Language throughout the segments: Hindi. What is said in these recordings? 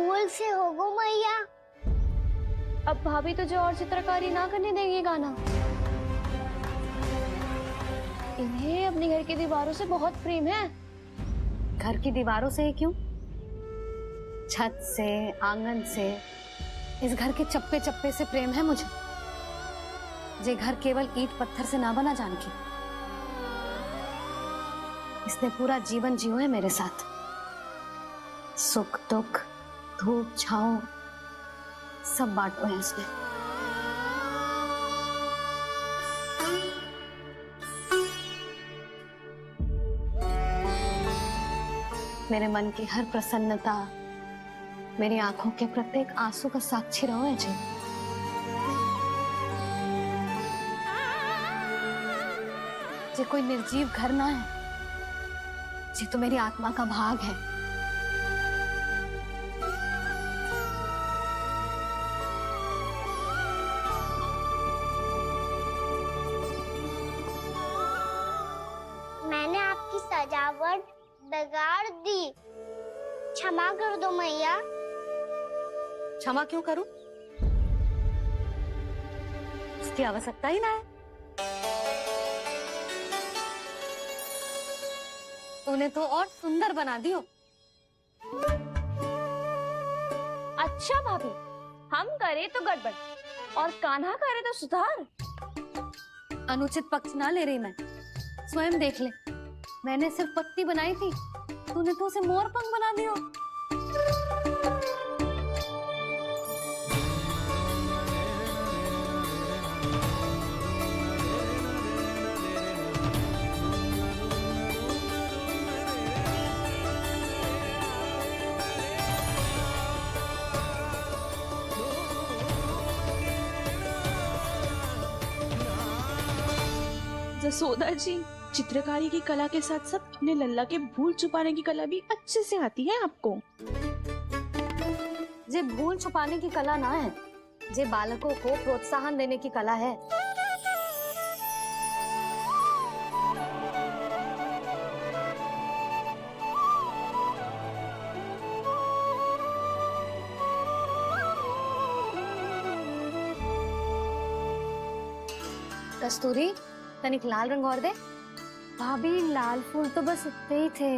फूल से होगो मैया। अब भाभी तुझे और चित्रकारी ना करने देंगे गाना। इन्हें अपने घर की दीवारों से बहुत प्रेम है। घर की दीवारों से क्यों? छत से, आंगन से, इस घर के चप्पे चप्पे से प्रेम है मुझे। ये घर केवल ईंट पत्थर से ना बना जानकी। इसने पूरा जीवन जियो है मेरे साथ। सुख दुख, धूप छांव सब बांटो है इसमें। मेरे मन की हर प्रसन्नता, मेरी आंखों के प्रत्येक आंसू का साक्षी रहो है जी। ये कोई निर्जीव घर ना है, ये तो मेरी आत्मा का भाग है। मैंने आपकी सजावट बिगाड़ दी, क्षमा कर दो मैया। क्षमा क्यों करूं? इसकी आवश्यकता ही ना है। तूने तो और सुंदर बना दियो। अच्छा भाभी, हम करे तो गड़बड़ और कान्हा करे तो सुधार। अनुचित पक्ष ना ले रही मैं, स्वयं देख ले। मैंने सिर्फ पत्ती बनाई थी, तूने तो उसे मोर पंख बना दियो। जसोदा जी, चित्रकारी की कला के साथ साथ अपने लल्ला के भूल छुपाने की कला भी अच्छे से आती है आपको। ये भूल छुपाने की कला ना है, ये बालकों को प्रोत्साहन देने की कला है। कस्तूरी, तनिक लाल रंग और दे। भाभी, लाल फूल तो बस उतने ही थे।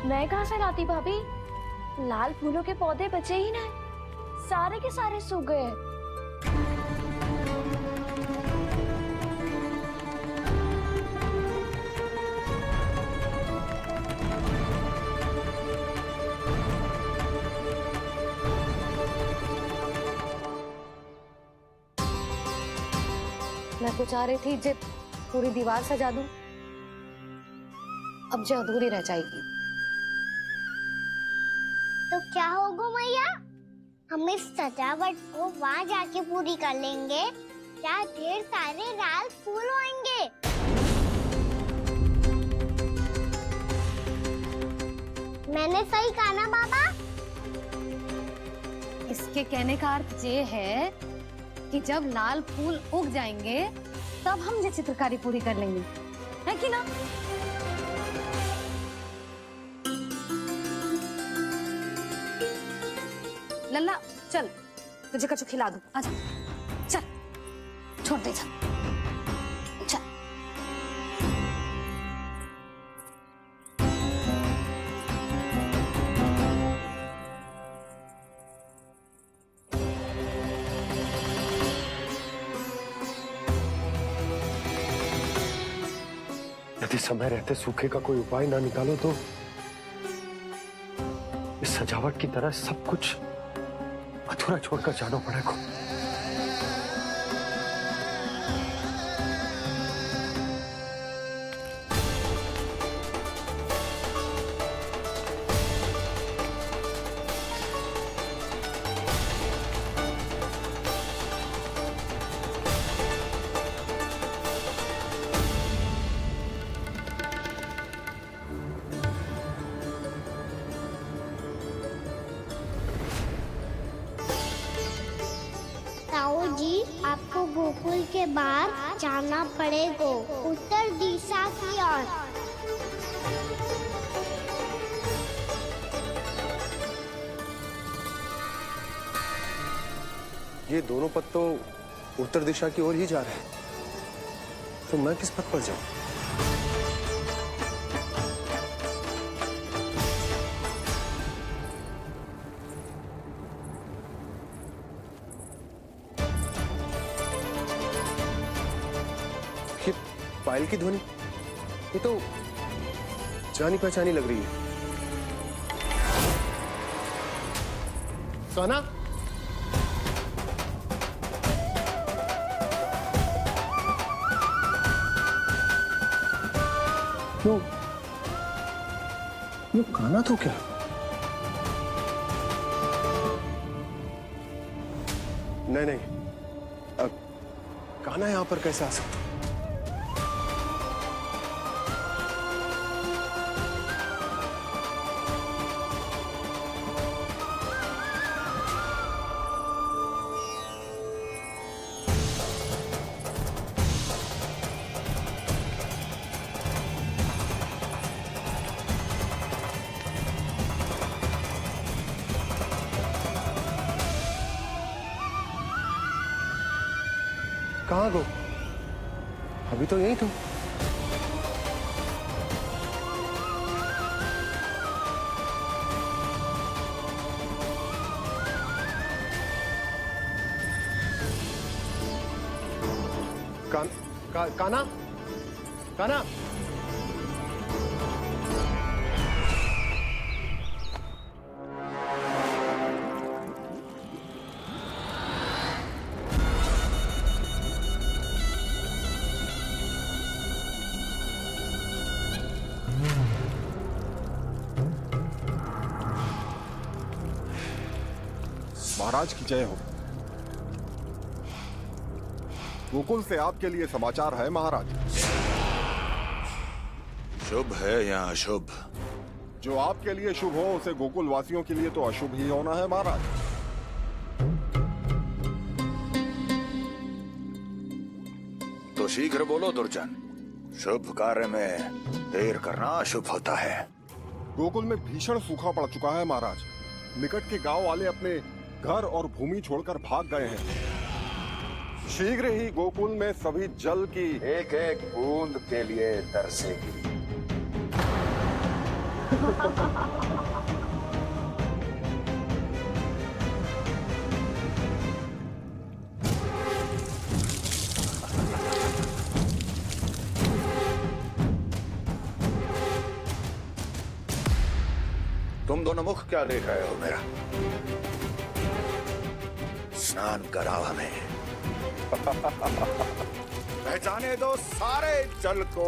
मैं कहाँ से लाती भाभी? लाल फूलों के पौधे बचे ही ना, सारे के सारे सूख गए। मैं तो चाह रही थी जे पूरी दीवार सजा दूं, अब जो अधूरी रह जाएगी। तो क्या होगा मैया, हम इस सजावट को वहाँ जाके पूरी कर लेंगे जहाँ ढेर सारे लाल फूल होंगे। मैंने सही कहा ना बाबा? इसके कहने का अर्थ ये है कि जब लाल फूल उग जाएंगे तब हम ये चित्रकारी पूरी कर लेंगे, है कि ना? लल्ला चल, तुझे कछु खिला दूं, आजा। चल, छोड़ दे, चल। यदि समय रहते सूखे का कोई उपाय ना निकालो तो इस सजावट की तरह सब कुछ अधूरा छोड़कर जाना पड़ेगा। ताऊ जी, आपको गोकुल के बाहर जाना पड़ेगा, उत्तर दिशा की ओर। ये दोनों पथ तो उत्तर दिशा की ओर ही जा रहे हैं, तो मैं किस पथ पर जाऊं? ये पायल की ध्वनि, ये तो जानी पहचानी लग रही है। कान्हा, वो कान्हा तो क्या? नहीं, कान्हा यहां पर कैसे आ सकता? कहाँ गो? अभी तो यही तुम। कान्हा, कान्हा, महाराज की जय हो। गोकुल से आपके लिए समाचार है महाराज। शुभ है या अशुभ? जो आपके लिए शुभ हो उसे गोकुल वासियों के लिए तो अशुभ ही होना है महाराज। तो शीघ्र बोलो दुर्जन, शुभ कार्य में देर करना अशुभ होता है। गोकुल में भीषण सूखा पड़ चुका है महाराज। निकट के गांव वाले अपने घर और भूमि छोड़कर भाग गए हैं। शीघ्र ही गोकुल में सभी जल की एक एक बूंद के लिए तरसेगी। तुम दोनों मुख क्या देख रहे हो मेरा? स्नान कराओ हमें। पहचाने दो सारे जल को।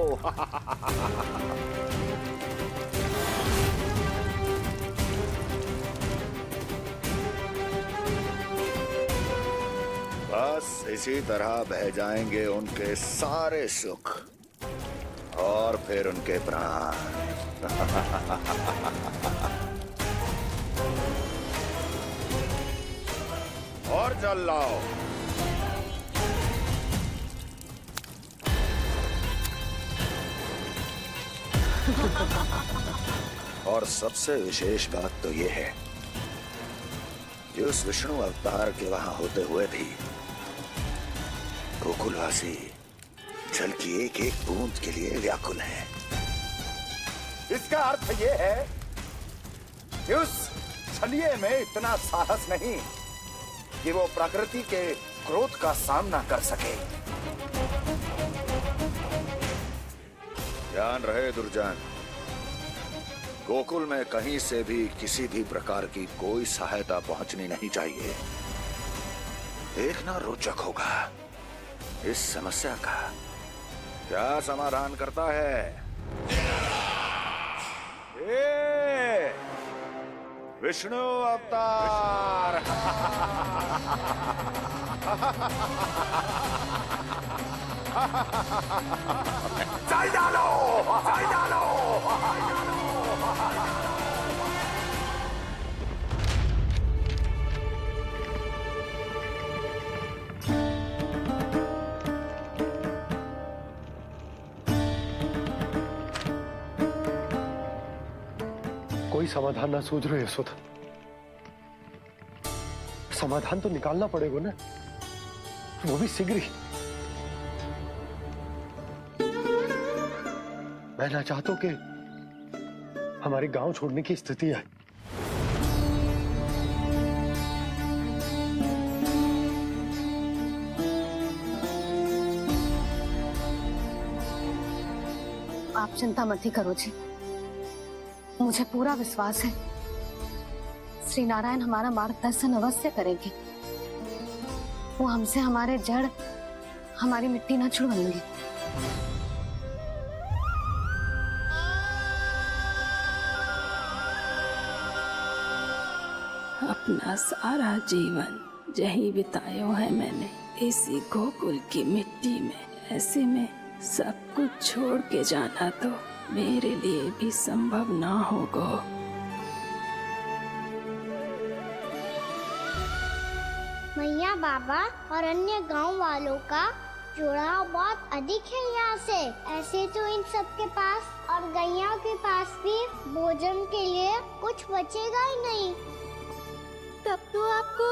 बस इसी तरह बह जाएंगे उनके सारे सुख और फिर उनके प्राण। और जल लाओ। और सबसे विशेष बात तो ये है कि उस विष्णु अवतार के वहां होते हुए भी गोकुलवासी जल की एक एक बूंद के लिए व्याकुल हैं। इसका अर्थ ये है कि उस छलिए में इतना साहस नहीं कि वो प्रकृति के क्रोध का सामना कर सके। ध्यान रहे दुर्जन, गोकुल में कहीं से भी किसी भी प्रकार की कोई सहायता पहुंचनी नहीं चाहिए। देखना रोचक होगा इस समस्या का क्या समाधान करता है। ये विष्णु अवतार। चल डालो, चल डालो। कोई समाधान ना सूझ रहे यशोदा। समाधान तो निकालना पड़ेगा ना। वो भी शीघ्र ही। मैं ना चाहता कि हमारे गांव छोड़ने की स्थिति आए। आप चिंता मत ही करो जी, मुझे पूरा विश्वास है श्री नारायण हमारा मार्गदर्शन अवश्य करेंगे। वो हमसे हमारे जड़, हमारी मिट्टी ना छुड़वाएंगे। अपना सारा जीवन यही बितायो है मैंने, इसी गोकुल की मिट्टी में। ऐसे में सब कुछ छोड़ के जाना तो मेरे लिए भी संभव ना होगा। मैया बाबा और अन्य गांव वालों का जुड़ाव बहुत अधिक है यहाँ से। ऐसे तो इन सब के पास और गैया के पास भी भोजन के लिए कुछ बचेगा ही नहीं। तब तो आपको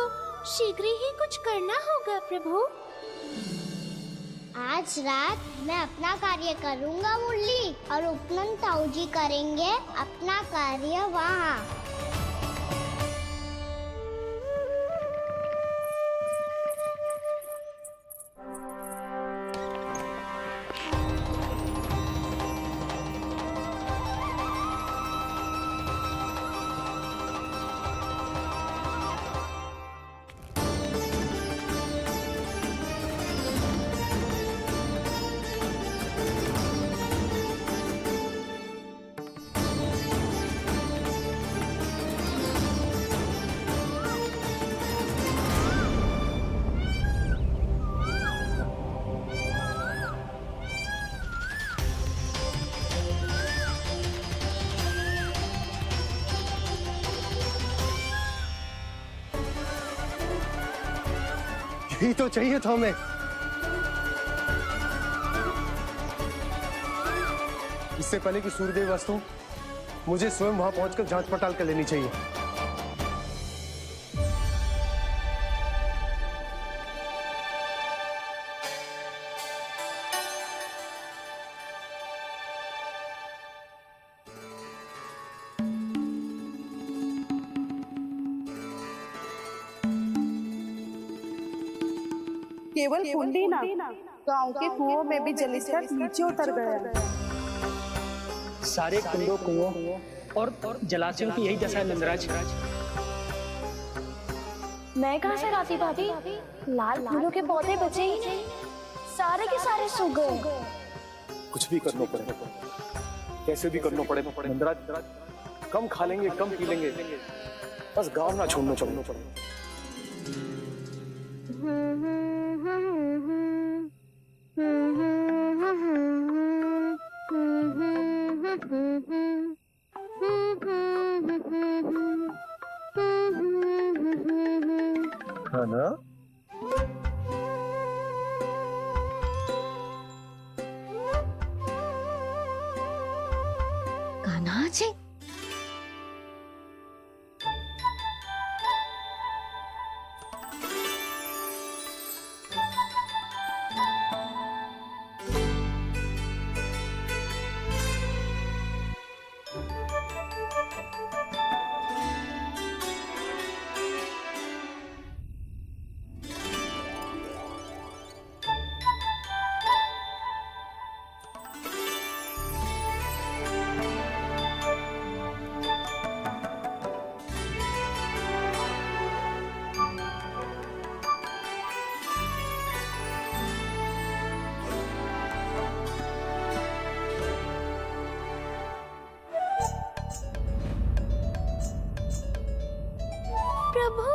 शीघ्र ही कुछ करना होगा प्रभु। आज रात मैं अपना कार्य करूँगा मुरली, और उपनंद ताऊ जी करेंगे अपना कार्य वहाँ। यही तो चाहिए था हमें। इससे पहले कि सूर्यदेव अस्तु, मुझे स्वयं वहां पहुंचकर जांच पड़ताल कर लेनी चाहिए। केवल कुंडी ना, गांव के कुओं में भी जलस्तर नीचे उतर गया। सारे कुंडों, कुओं और जलाशयों की यही दशा है नंदराज। मैं कहाँ से लाती भाभी? लाल फूलों के पौधे बचे ही नहीं, सारे के सारे सूख गए। कुछ भी करना पड़े, कैसे भी करना पड़े नंदराज। कम खा लेंगे, कम पी लेंगे, बस गांव ना छोड़ना पड़े। हाँ ना? कान्हा जी, प्रभु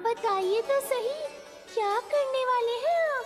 बताइए तो सही, क्या करने वाले हैं आप?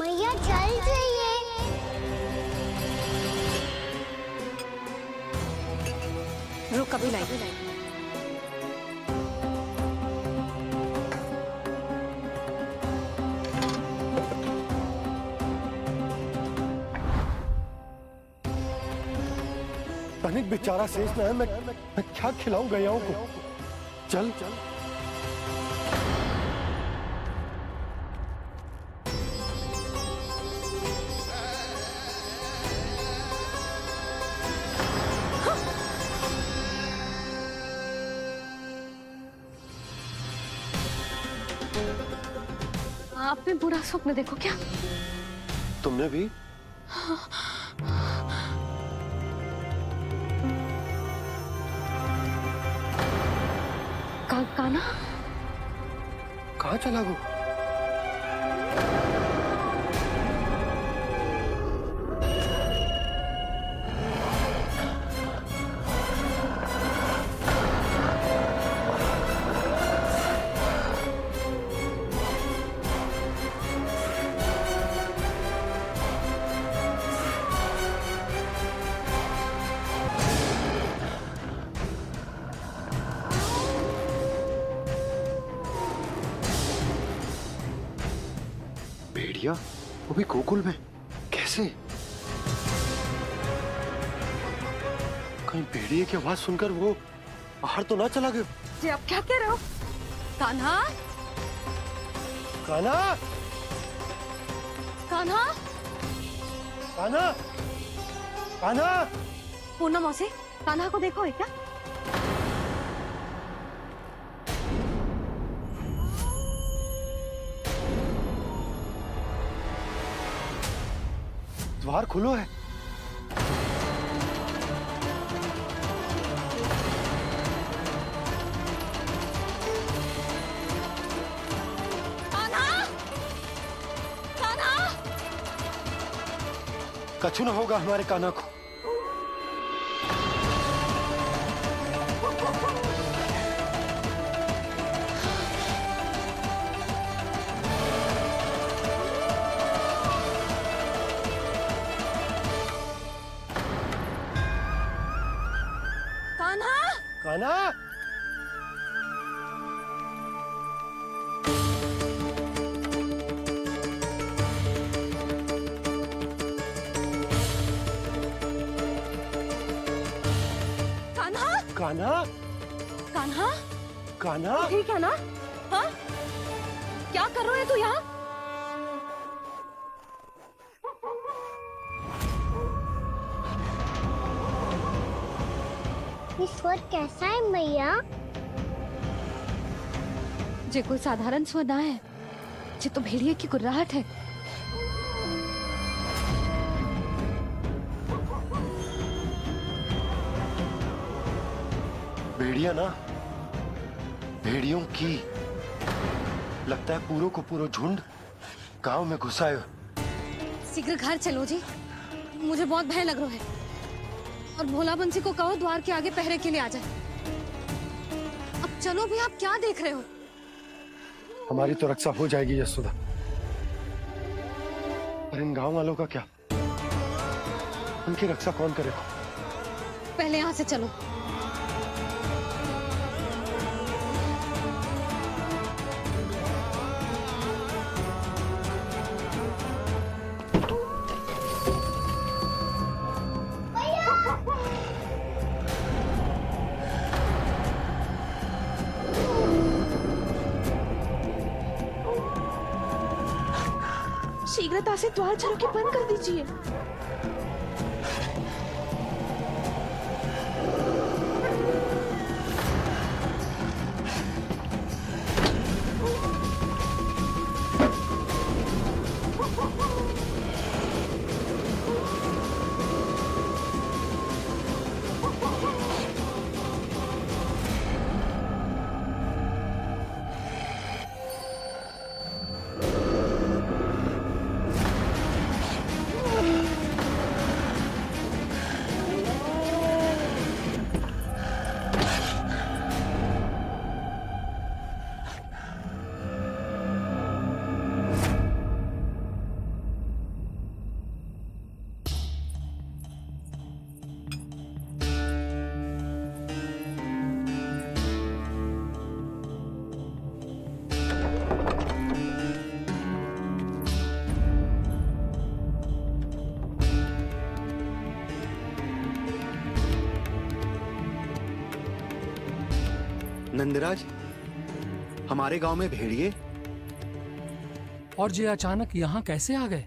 मैया जल जाइए। रुक कभी लाई। तनिक बेचारा शेष में है, मैं क्या खिलाऊं गयाओं को? चल चल। आपने बुरा स्वप्न देखो क्या? तुमने भी? कान्हा कहाँ चला गो? भेड़िया वो भी गोकुल में कैसे? कहीं भेड़िए की आवाज सुनकर वो बाहर तो ना चला गया? जी आप क्या कह रहे हो? कान्हा, कान्हा, कान्हा, कान्हा, कान्हा। पूनम मौसी, कान्हा को देखो है क्या? द्वार खुलो है। कछु न होगा हमारे कान्हा को। कान्हा, कान्हा, कान्हा, कान्हा, ठीक है ना? हाँ? क्या कर रहे हो तू यहाँ? ये स्वर कैसा है मैया? जे कोई साधारण स्वर ना है, जे तो भेड़िए की गुर्राहट है। भेड़िया ना, भेड़ियों की लगता है पूरों को पूरा झुंड गांव में घुसा है। शीघ्र घर चलो जी, मुझे बहुत भय लग रहा है। और भोला बंसी को कहो द्वार के आगे पहरे के लिए आ जाए। अब चलो भी, आप क्या देख रहे हो? हमारी तो रक्षा हो जाएगी यशोदा, पर इन गांव वालों का क्या? उनकी रक्षा कौन करेगा? पहले यहाँ से चलो। शीघ्रता से द्वार चारों के बंद कर दीजिए। नंदराज, हमारे गांव में भेड़िए? और ये अचानक यहाँ कैसे आ गए?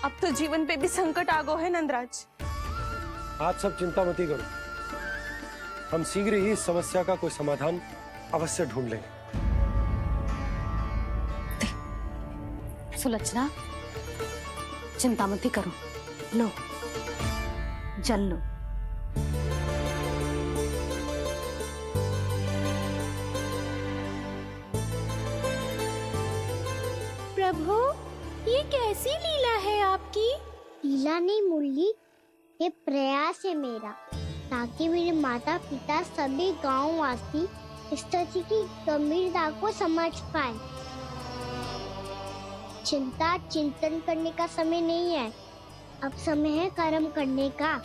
अब तो जीवन पे भी संकट आ गो है नंदराज। आप सब चिंता मत करो, हम शीघ्र ही इस समस्या का कोई समाधान अवश्य ढूंढ लेंगे। सुलक्षणा, चिंता मत करो, लो जल लो। प्रभु, ये कैसी लीला है आपकी? लीला नहीं मुरली, ये प्रयास है मेरा, ताकि मेरे माता पिता सभी गांव वासी स्थिति की गंभीरता को समझ पाए। चिंता चिंतन करने का समय नहीं है, अब समय है कर्म करने का,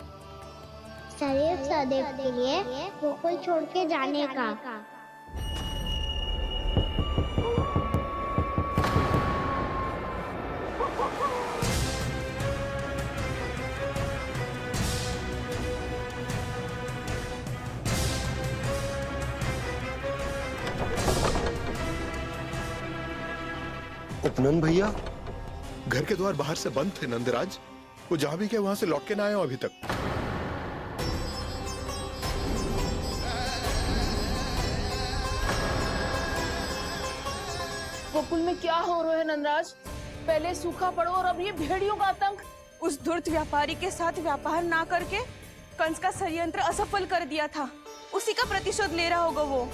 सदैव सदैव के लिए गोकुल छोड़ के जाने का। उपनंद भैया, घर के द्वार बाहर से बंद थे नंदराज, वो जहां भी गए वहां से लौट के ना आए हो अभी तक। गोकुल में क्या हो रहा है नंदराज? पहले सूखा पड़ो और अब ये भेड़ियों का आतंक। उस धूर्त व्यापारी के साथ व्यापार ना करके कंस का षड्यंत्र असफल कर दिया था, उसी का प्रतिशोध ले रहा होगा वो।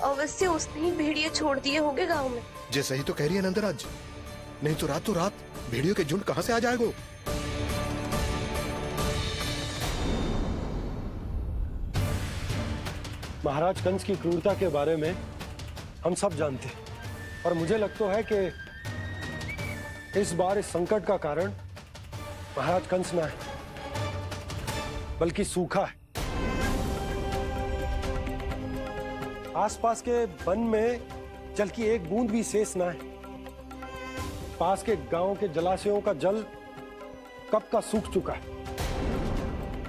अवश्य उसने ही भेड़िए छोड़ दिए होंगे गांव में। जैसे ही तो कह रही है नंदराज, नहीं तो रात भेड़ियों के झुंड कहां से आ जाएगा? महाराज कंस की क्रूरता के बारे में हम सब जानते हैं, और मुझे लगता है कि इस बार इस संकट का कारण महाराज कंस ना है, बल्कि सूखा है। आसपास के वन में जल की एक बूंद भी शेष ना है। पास के गांव के जलाशयों का जल कब का सूख चुका है।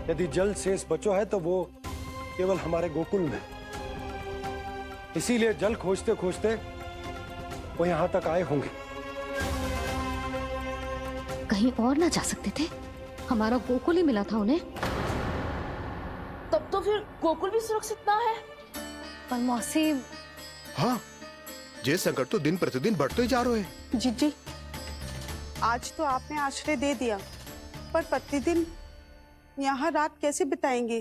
यदि जल शेष बचो है तो वो केवल हमारे गोकुल में। इसीलिए जल खोजते खोजते वो यहां तक आए होंगे। कहीं और ना जा सकते थे? हमारा गोकुल ही मिला था उन्हें। तब तो फिर गोकुल भी सुरक्षित ना है। पर मौसी, हाँ, ये संकट तो दिन प्रतिदिन बढ़ते ही जा रहे हैं। जीजी, आज तो आपने आश्रय दे दिया, पर प्रतिदिन यहाँ रात कैसे बिताएंगे?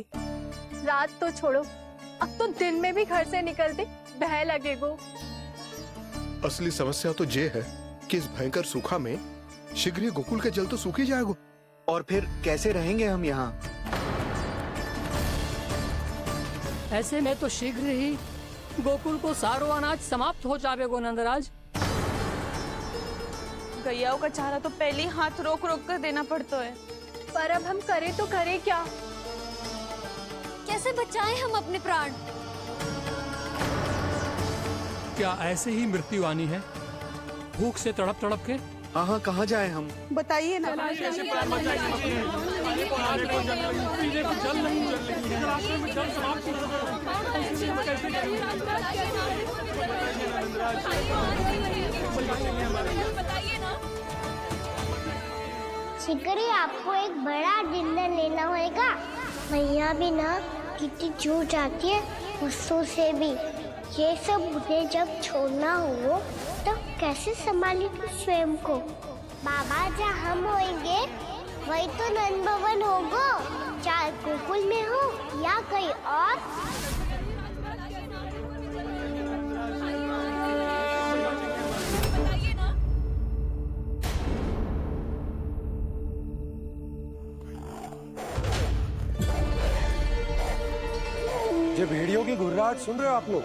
रात तो छोड़ो, अब तो दिन में भी घर से निकलते भय लगेगो। असली समस्या तो ये है कि इस भयंकर सूखा में शीघ्र ही गोकुल के जल तो सूख ही जाएगा। और फिर कैसे रहेंगे हम यहाँ? ऐसे में तो शीघ्र ही गोकुल को सारो अनाज समाप्त हो जाएगो नंदराज। गैयाओं का चारा तो पहले ही हाथ रोक रोक कर देना पड़ता है। पर अब हम करें तो करें क्या? कैसे बचाएं हम अपने प्राण? क्या ऐसे ही मृत्यु आनी है, भूख से तड़प तड़प के? हाँ, कहाँ जाए हम? बताइए ना। शीघ्र ही आपको एक बड़ा डिनर लेना होगा। मैया भी ना कितनी जूझ जाती है गुस्सों से भी। ये सब उन्हें जब छोड़ना हो तो कैसे संभालेंगे स्वयं को? बाबा जहाँ हम होंगे वही तो नंद भवन होगा, चाहे गोकुल में हो या कहीं और। ये भेड़ियों की घुर्राहट सुन रहे हो आप लोग?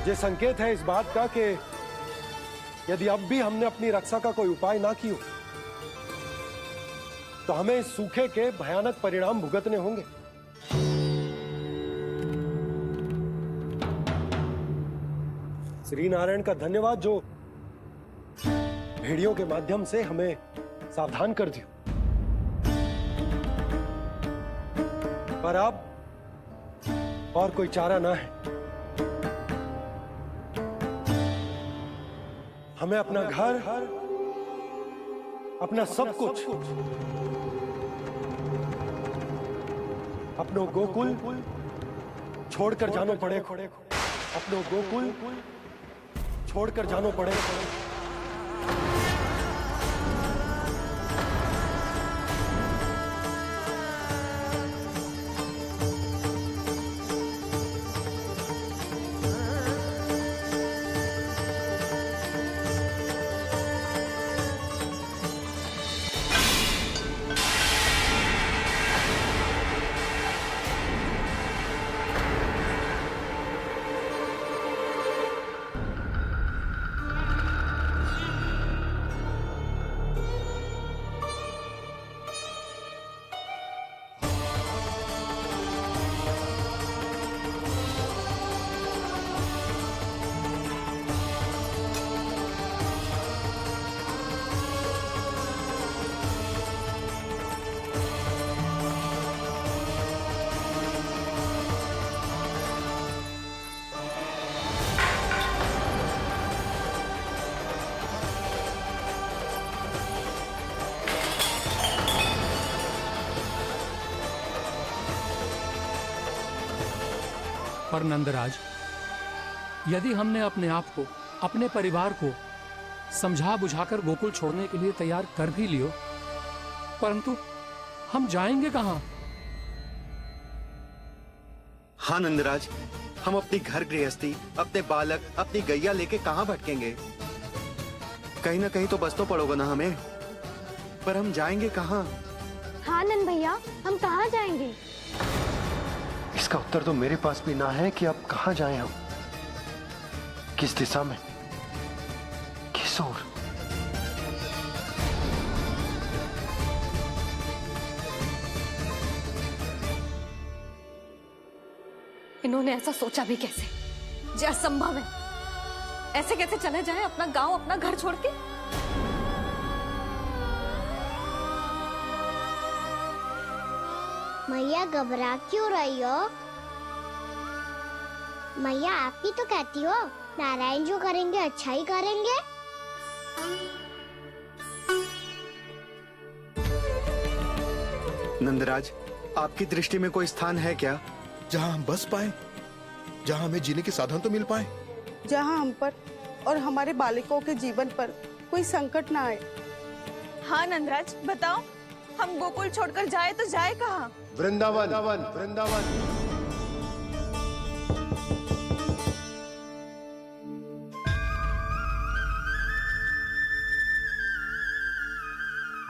ये संकेत है इस बात का कि यदि अब भी हमने अपनी रक्षा का कोई उपाय ना किया तो हमें इस सूखे के भयानक परिणाम भुगतने होंगे। श्री नारायण का धन्यवाद जो भेड़ियों के माध्यम से हमें सावधान कर दिया। पर अब और कोई चारा ना है। हमें अपना घर, अपना सब कुछ, अपनो गोकुल छोड़कर जानो पड़े। अपनो गोकुल छोड़कर जानो पड़े। पर नंदराज, यदि हमने अपने आप को, अपने परिवार को समझा बुझाकर गोकुल छोड़ने के लिए तैयार कर भी लियो, परंतु हम जाएंगे कहां? हाँ नंदराज, हम अपनी घर गृहस्थी, अपने बालक, अपनी गैया लेके कहाँ भटकेंगे? कहीं ना कहीं तो बस तो पड़ोगे ना हमें, पर हम जाएंगे कहाँ? हाँ नंद भैया, हम कहाँ जाएंगे? इसका उत्तर तो मेरे पास भी ना है कि अब कहां जाएं हम, किस दिशा में, किस ओर। इन्होंने ऐसा सोचा भी कैसे? जो असंभव है। ऐसे कैसे चले जाएं अपना गांव, अपना घर छोड़ के? मैया घबरा क्यों रही हो? मैया आप ही तो कहती हो नारायण जो करेंगे अच्छा ही करेंगे। नंदराज, आपकी दृष्टि में कोई स्थान है क्या जहां हम बस पाए, जहां हमें जीने के साधन तो मिल पाए, जहाँ हम पर और हमारे बालकों के जीवन पर कोई संकट ना आए। हाँ नंदराज, बताओ, हम गोकुल छोड़कर जाए तो जाए कहाँ? वृंदावन। वृंदावन।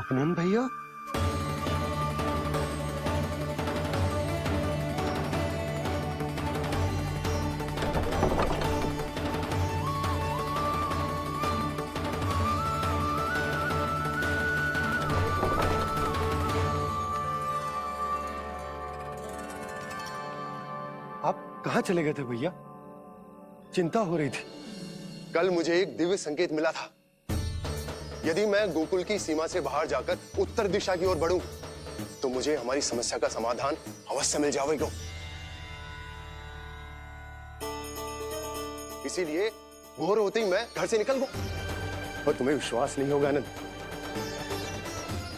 अपनन भैया, आप कहाँ चले गए थे भैया? चिंता हो रही थी। कल मुझे एक दिव्य संकेत मिला था। यदि मैं गोकुल की सीमा से बाहर जाकर उत्तर दिशा की ओर बढ़ूं, तो मुझे हमारी समस्या का समाधान अवश्य मिल जाएगा। इसीलिए भोर होते ही मैं घर से निकल गया। और तुम्हें विश्वास नहीं होगा आनंद,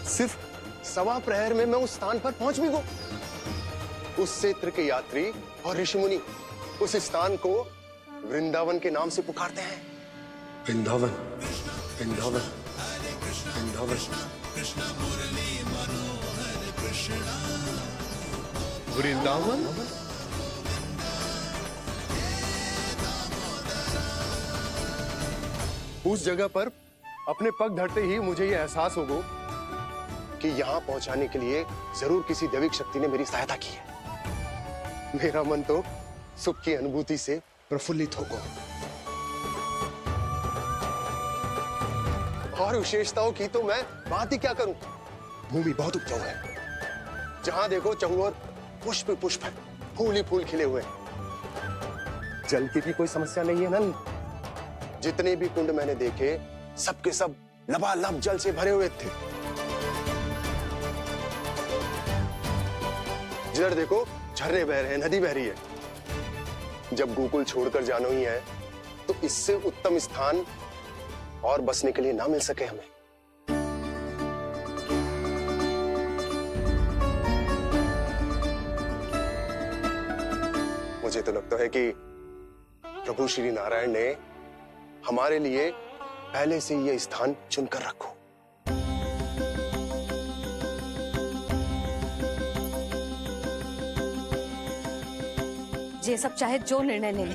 सिर्फ सवा प्रहर में मैं उस स्थान पर पहुंच भी गया। उस क्षेत्र के यात्री और ऋषिमुनि उस स्थान को वृंदावन के नाम से पुकारते हैं। वृंदावन, वृंदावन, वृंदावन। वृंदावन। उस जगह पर अपने पग धरते ही मुझे यह एहसास होगा कि यहां पहुंचाने के लिए जरूर किसी दैविक शक्ति ने मेरी सहायता की है। मेरा मन तो सुख की अनुभूति से प्रफुल्लित होगा। और विशेषताओं की तो मैं बात ही क्या करूं। भूमि बहुत उपजाऊ है, जहां देखो चहुओर पुष्प पुष्प है, फूल ही फूल खिले हुए हैं। जल की भी कोई समस्या नहीं है नंद। जितने भी कुंड मैंने देखे, सबके सब लबालब जल से भरे हुए थे। जिधर देखो झरने बह रहे हैं, नदी बह रही है। जब गोकुल छोड़कर जाना ही है तो इससे उत्तम स्थान और बसने के लिए ना मिल सके हमें। मुझे तो लगता है कि प्रभु श्री नारायण ने हमारे लिए पहले से यह स्थान चुनकर रखो। ये सब चाहे जो निर्णय ले ले,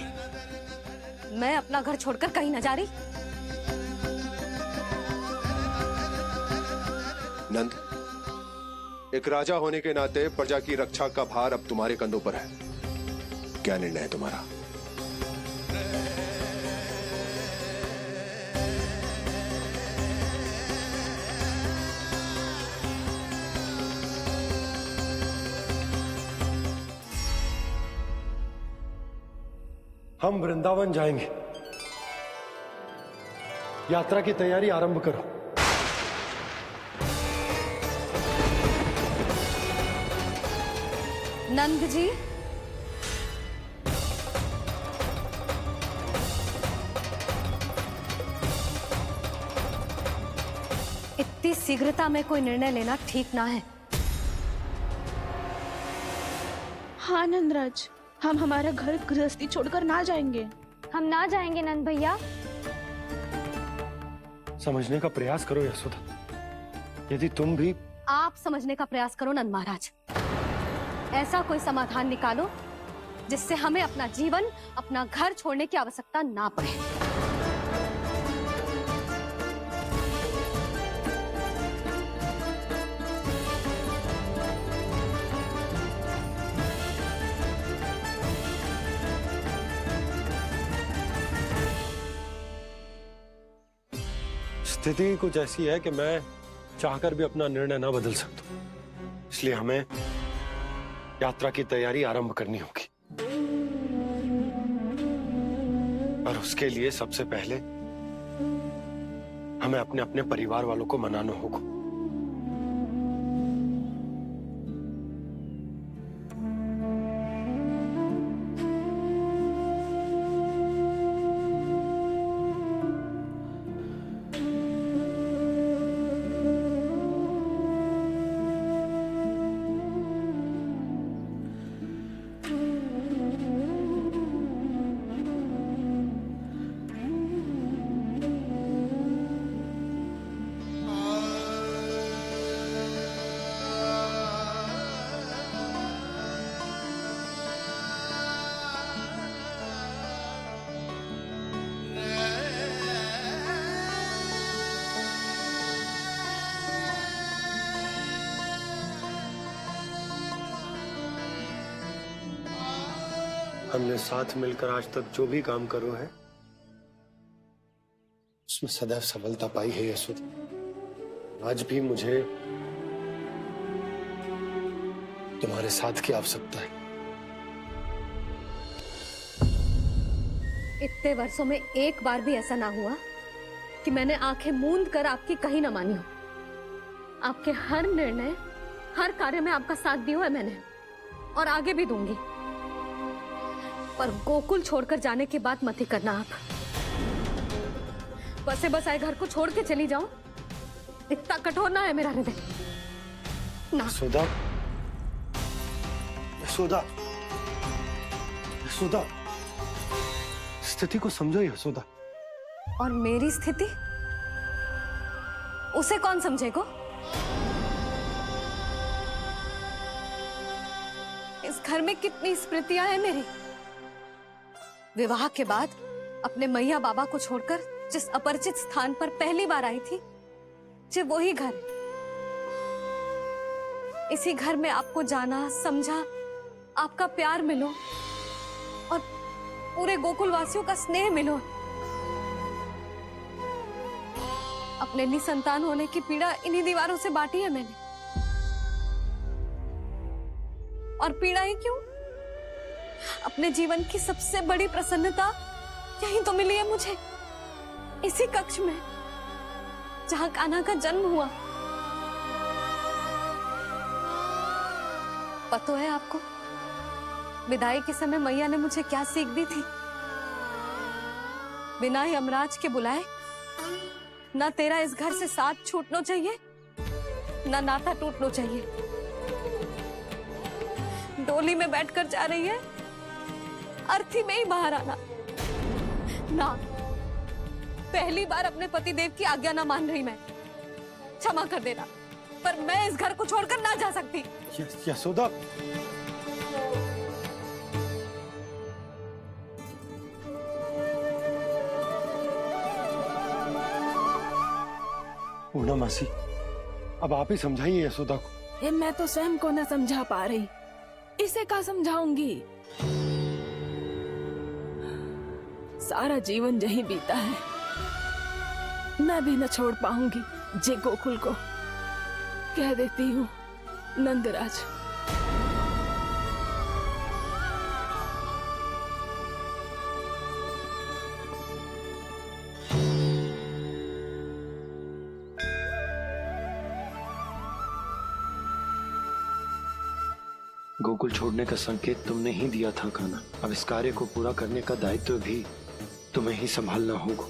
मैं अपना घर छोड़कर कहीं न जा रही। नंद, एक राजा होने के नाते प्रजा की रक्षा का भार अब तुम्हारे कंधों पर है। क्या निर्णय है तुम्हारा? हम वृंदावन जाएंगे। यात्रा की तैयारी आरंभ करो। नंद जी, इतनी शीघ्रता में कोई निर्णय लेना ठीक ना है। हाँ नंदराज, हम हमारा घर गृहस्थी छोड़कर ना जाएंगे। हम ना जाएंगे नंद भैया। समझने का प्रयास करो यशोदा। यदि तुम भी आप समझने का प्रयास करो नंद महाराज। ऐसा कोई समाधान निकालो जिससे हमें अपना जीवन, अपना घर छोड़ने की आवश्यकता ना पड़े। स्थिति कुछ ऐसी है कि मैं चाहकर भी अपना निर्णय ना बदल सकता, इसलिए हमें यात्रा की तैयारी आरंभ करनी होगी। और उसके लिए सबसे पहले हमें अपने अपने परिवार वालों को मनाना होगा। हमने साथ मिलकर आज तक जो भी काम करो है उसमें सदैव सफलता पाई है यशोदा। आज भी मुझे तुम्हारे साथ की आवश्यकता है। इतने वर्षों में एक बार भी ऐसा ना हुआ कि मैंने आंखें मूंद कर आपकी कहीं ना मानी हो। आपके हर निर्णय, हर कार्य में आपका साथ दिया है मैंने, और आगे भी दूंगी। पर गोकुल छोड़कर जाने की बात मत ही करना आप। बसे बसाए घर को छोड़ के चली जाऊं, इतना कठोर ना है मेरा हृदय ना। यशोदा, यशोदा, यशोदा, स्थिति को समझो यशोदा। और मेरी स्थिति उसे कौन समझेगा? इस घर में कितनी स्मृतियां हैं मेरी। विवाह के बाद अपने मैया बाबा को छोड़कर जिस अपरिचित स्थान पर पहली बार आई थी, जो वही घर। इसी घर में आपको जाना, समझा, आपका प्यार मिलो और पूरे गोकुल वासियों का स्नेह मिलो। अपने निसंतान होने की पीड़ा इन्हीं दीवारों से बांटी है मैंने। और पीड़ा ही क्यों? अपने जीवन की सबसे बड़ी प्रसन्नता यही तो मिली है मुझे, इसी कक्ष में जहां कान्हा का जन्म हुआ। पता है आपको विदाई के समय मैया ने मुझे क्या सीख दी थी? बिना ही यमराज के बुलाए ना तेरा इस घर से साथ छूटना चाहिए, ना नाता टूटना चाहिए। डोली में बैठकर जा रही है, अर्थी में ही बाहर आना ना। पहली बार अपने पतिदेव की आज्ञा ना मान रही मैं, क्षमा कर देना, पर मैं इस घर को छोड़कर ना जा सकती। यशोदा, पूर्णा मासी, अब आप ही समझाइए यशोदा को। ये मैं तो स्वयं को न समझा पा रही, इसे क्या समझाऊंगी? सारा जीवन यही बीता है, मैं भी न छोड़ पाऊंगी जे गोकुल को। कह देती हूँ नंदराज। गोकुल छोड़ने का संकेत तुमने ही दिया था कान्हा। अब इस कार्य को पूरा करने का दायित्व भी तुम्हें ही संभालना होगा।